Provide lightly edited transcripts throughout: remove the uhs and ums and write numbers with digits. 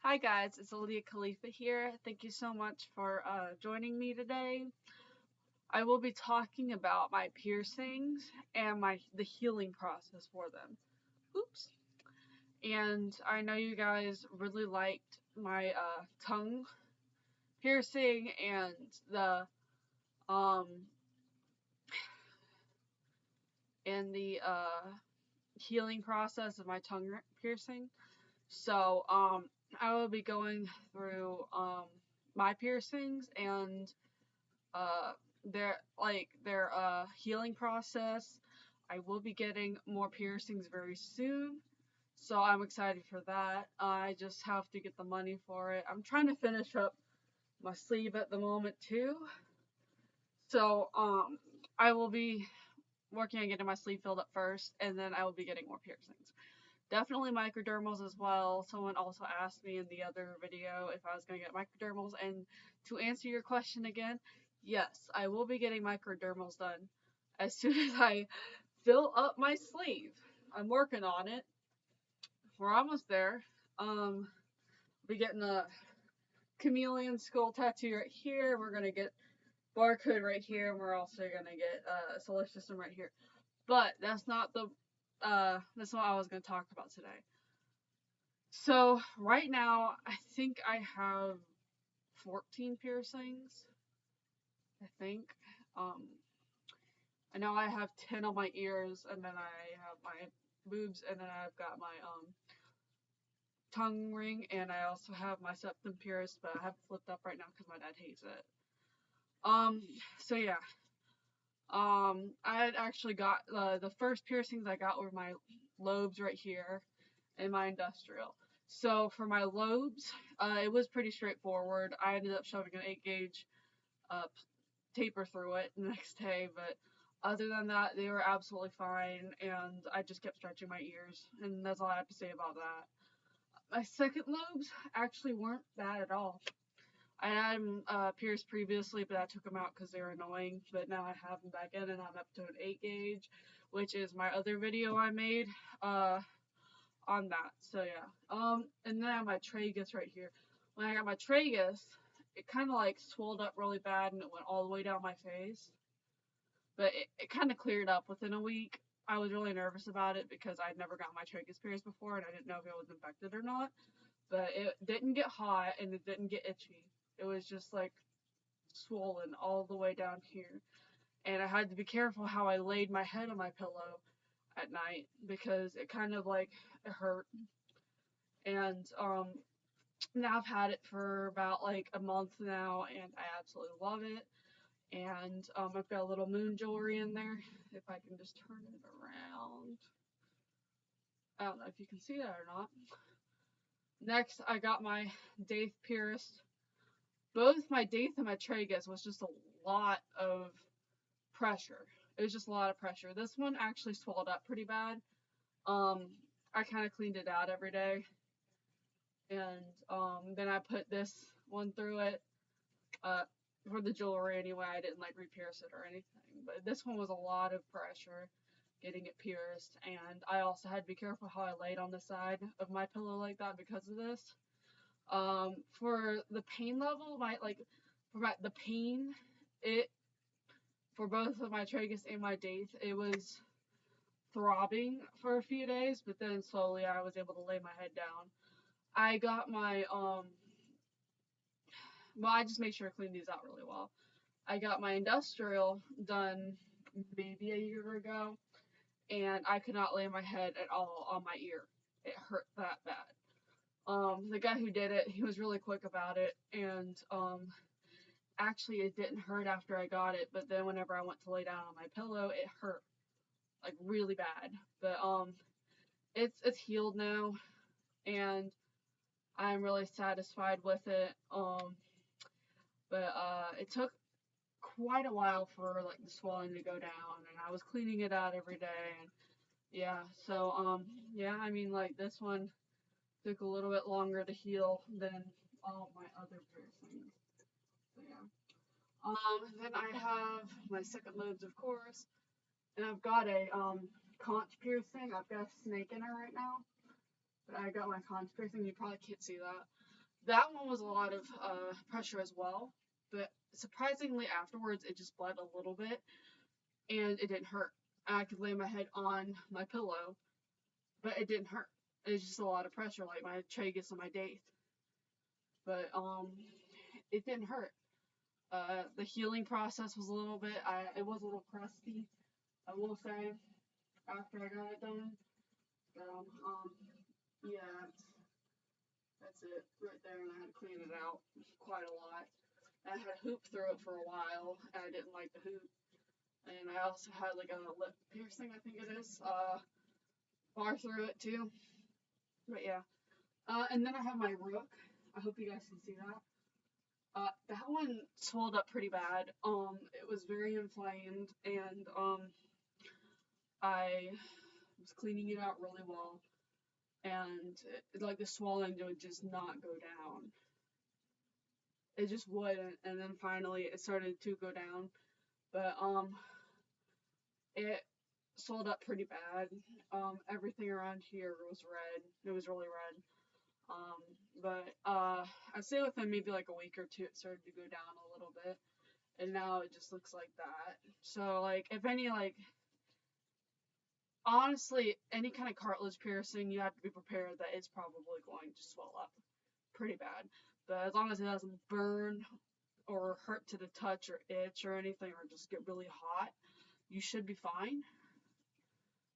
Hi guys, it's Aaliyah Khalifa here. Thank you so much for joining me today. I will be talking about my piercings and the healing process for them. Oops. And I know you guys really liked my tongue piercing and the um and the healing process of my tongue piercing. So I will be going through my piercings and uh their healing process. I will be getting more piercings very soon, so I'm excited for that. I just have to get the money for it. I'm trying to finish up my sleeve at the moment too. So I will be working on getting my sleeve filled up first, and then I will be getting more piercings. Definitely microdermals as well. Someone also asked me in the other video if I was going to get microdermals, and to answer your question again, yes, I will be getting microdermals done as soon as I fill up my sleeve. I'm working on it. We're almost there. Be getting a chameleon skull tattoo right here. We're gonna get barcode right here, and we're also gonna get solar system right here. But that's not what I was gonna talk about today. So right now, I think I have 14 piercings. I think. Um, I know I have 10 on my ears, and then I have my boobs, and then I've got my tongue ring, and I also have my septum pierced, but I have it flipped up right now because my dad hates it. Um, so yeah. I had actually got the first piercings I got were my lobes right here and my industrial. So for my lobes, it was pretty straightforward. I ended up shoving an 8 gauge uh, taper through it the next day, but other than that, they were absolutely fine, and I just kept stretching my ears, and that's all I have to say about that. My second lobes actually weren't bad at all. I had them pierced previously, but I took them out because they were annoying. But now I have them back in, and I'm up to an 8 gauge, which is my other video I made on that. So yeah. And then I have my tragus right here. When I got my tragus, it kind of like swelled up really bad, and it went all the way down my face. But it kind of cleared up within a week. I was really nervous about it because I'd never got my tragus pierced before, and I didn't know if it was infected or not. But it didn't get hot, and it didn't get itchy. It was just like swollen all the way down here. And I had to be careful how I laid my head on my pillow at night because it kind of like it hurt. And now I've had it for about like a month now, and I absolutely love it. And I've got a little moon jewelry in there. If I can just turn it around. I don't know if you can see that or not. Next, I got my Daith pierced. Both my Daith and my tragus was just a lot of pressure. It was just a lot of pressure. This one actually swelled up pretty bad. Um, I kind of cleaned it out every day, and then I put this one through it. Uh, for the jewelry anyway. I didn't like re-pierce it or anything, but this one was a lot of pressure getting it pierced, and I also had to be careful how I laid on the side of my pillow like that because of this. For the pain level, the pain, it for both of my tragus and my Daith, it was throbbing for a few days, but then slowly I was able to lay my head down. I got my well, I just made sure to clean these out really well. I got my industrial done maybe a year ago, and I could not lay my head at all on my ear. It hurt that bad. The guy who did it, he was really quick about it, and actually it didn't hurt after I got it, but then whenever I went to lay down on my pillow, it hurt like really bad. But it's healed now, and I'm really satisfied with it. But it took quite a while for like the swelling to go down, and I was cleaning it out every day, and yeah. So yeah, I mean like this one took a little bit longer to heal than all of my other piercings. So yeah. Then I have my second lobes, of course, and I've got a conch piercing. I've got a snake in her right now, but I got my conch piercing. You probably can't see that. That one was a lot of pressure as well, but surprisingly afterwards it just bled a little bit and it didn't hurt. I could lay my head on my pillow, but it didn't hurt. It's just a lot of pressure, like my tragus and my daith. But it didn't hurt. The healing process was a little bit. It was a little crusty, I will say, after I got it done. So yeah, that's it right there, and I had to clean it out quite a lot. I had hoop through it for a while, and I didn't like the hoop. And I also had like a lip piercing, I think it is, bar through it too. But yeah. And then I have my rook. I hope you guys can see that. That one swelled up pretty bad. It was very inflamed, and I was cleaning it out really well, and like the swelling would just not go down. It just wouldn't, and then finally it started to go down, but it swelled up pretty bad. Everything around here was red. It was really red. But I'd say within maybe like a week or two, it started to go down a little bit, and now it just looks like that. So like, if any like, honestly, any kind of cartilage piercing, you have to be prepared that it's probably going to swell up pretty bad. But as long as it doesn't burn or hurt to the touch or itch or anything, or just get really hot, you should be fine.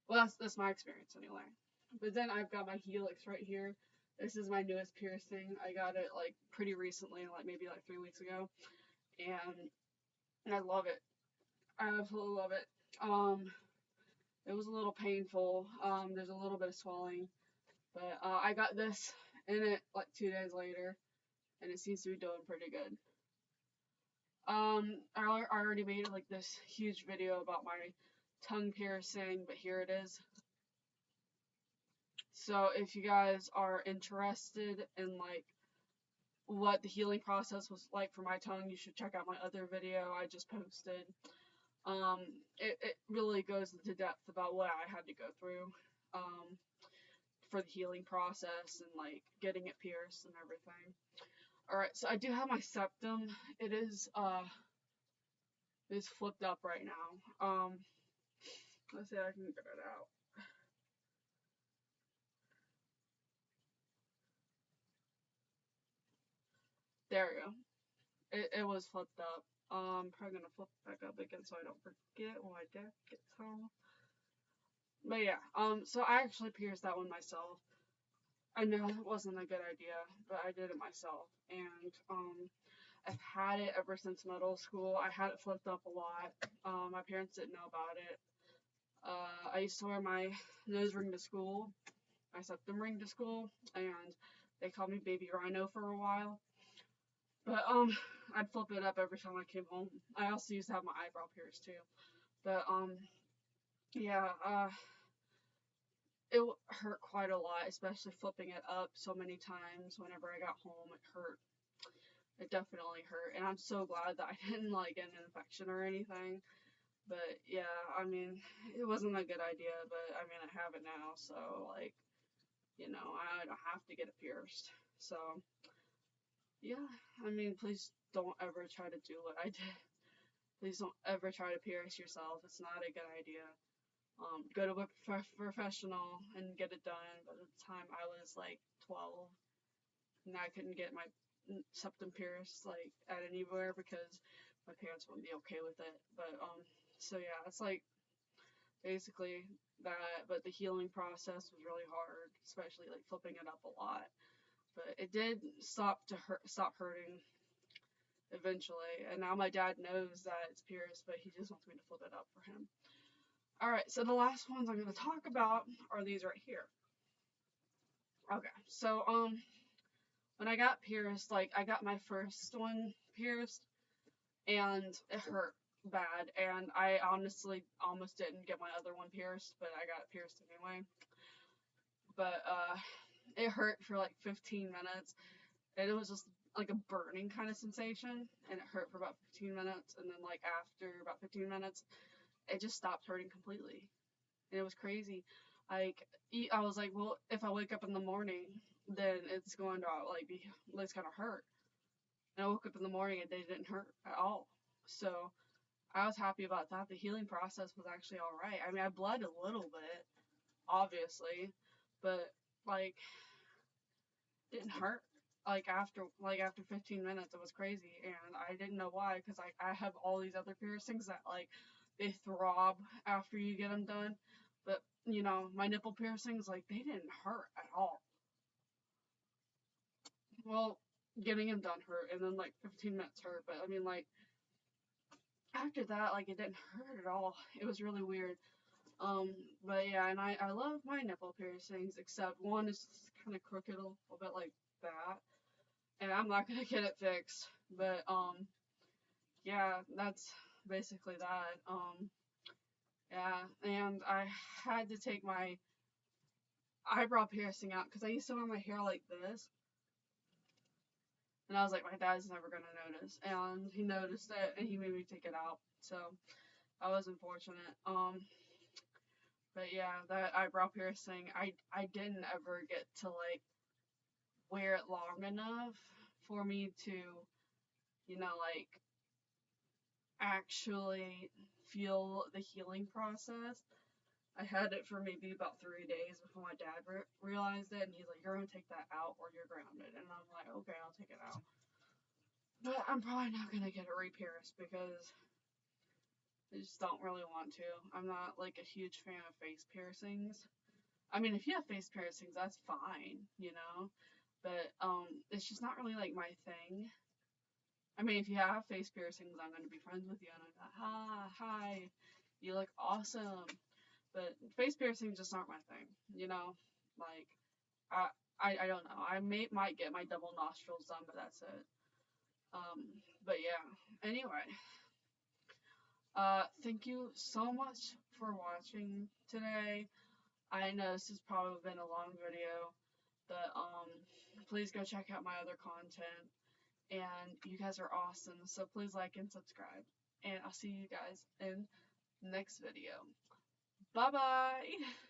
Well, that's my experience anyway. But then I've got my helix right here. This is my newest piercing. I got it like pretty recently, like maybe like 3 weeks ago, and I love it. I absolutely love it. It was a little painful. There's a little bit of swelling, but I got this in it like 2 days later, and it seems to be doing pretty good. I already made like this huge video about my tongue piercing, but here it is. So if you guys are interested in like what the healing process was like for my tongue, you should check out my other video I just posted. It really goes into depth about what I had to go through for the healing process and like getting it pierced and everything. Alright, so I do have my septum. It is flipped up right now. Let's see if I can get it out. There we go. It was flipped up. Probably gonna flip it back up again so I don't forget when my deck gets home. But yeah, so I actually pierced that one myself. I know it wasn't a good idea, but I did it myself, and I've had it ever since middle school. I had it flipped up a lot. My parents didn't know about it. I used to wear my nose ring to school, my septum ring to school, and they called me Baby Rhino for a while. But I'd flip it up every time I came home. I also used to have my eyebrow pierced too. But yeah, it hurt quite a lot, especially flipping it up so many times. Whenever I got home, it hurt. It definitely hurt, and I'm so glad that I didn't like get an infection or anything. But yeah, I mean, it wasn't a good idea, but I mean, I have it now, so like, you know, I don't have to get it pierced. So yeah, I mean, please don't ever try to do what I did. Please don't ever try to pierce yourself. It's not a good idea. Go to a professional and get it done. By the time I was like 12, and I couldn't get my septum pierced like at anywhere because my parents wouldn't be okay with it. But so yeah, it's like basically that. But the healing process was really hard, especially like flipping it up a lot. But it did stop hurting eventually, and now my dad knows that it's pierced, but he just wants me to flip it up for him. Alright, so the last ones I'm going to talk about are these right here. Okay, so when I got pierced, like I got my first one pierced, and it hurt bad, and I honestly almost didn't get my other one pierced, but I got it pierced anyway. But it hurt for like 15 minutes, and it was just like a burning kind of sensation, and it hurt for about 15 minutes, and then like after about 15 minutes, it just stopped hurting completely, and it was crazy. Like I was like, well, if I wake up in the morning, then it's going to like be, it's gonna hurt. And I woke up in the morning and they didn't hurt at all. So I was happy about that. The healing process was actually all right. I mean, I bled a little bit, obviously, but like didn't hurt. Like after 15 minutes, it was crazy, and I didn't know why, because I have all these other piercings that like they throb after you get them done, but you know my nipple piercings, like, they didn't hurt at all. Well, getting them done hurt, and then like 15 minutes hurt, but I mean, like, after that, like, it didn't hurt at all. It was really weird. Um, but yeah, and I love my nipple piercings, except one is kind of crooked a little bit like that, and I'm not gonna get it fixed. But yeah, that's basically that. Yeah, and I had to take my eyebrow piercing out because I used to wear my hair like this, and I was like, my dad's never gonna notice, and he noticed it, and he made me take it out. So I was unfortunate. But yeah, that eyebrow piercing, I didn't ever get to like wear it long enough for me to, like, actually feel the healing process. I had it for maybe about 3 days before my dad realized it, and he's like, "You're gonna take that out or you're grounded." And I'm like, "Okay, I'll take it out." But I'm probably not gonna get it re-pierced because I just don't really want to. I'm not like a huge fan of face piercings. I mean, if you have face piercings, that's fine. But it's just not really like my thing. I mean, if you have face piercings, I'm gonna be friends with you, and I'm like, hi, you look awesome. But face piercings just aren't my thing. Like, I I don't know. I might get my double nostrils done, but that's it. But yeah. Anyway, thank you so much for watching today. I know this has probably been a long video, but please go check out my other content. And you guys are awesome, so please like and subscribe. And I'll see you guys in the next video. Bye bye!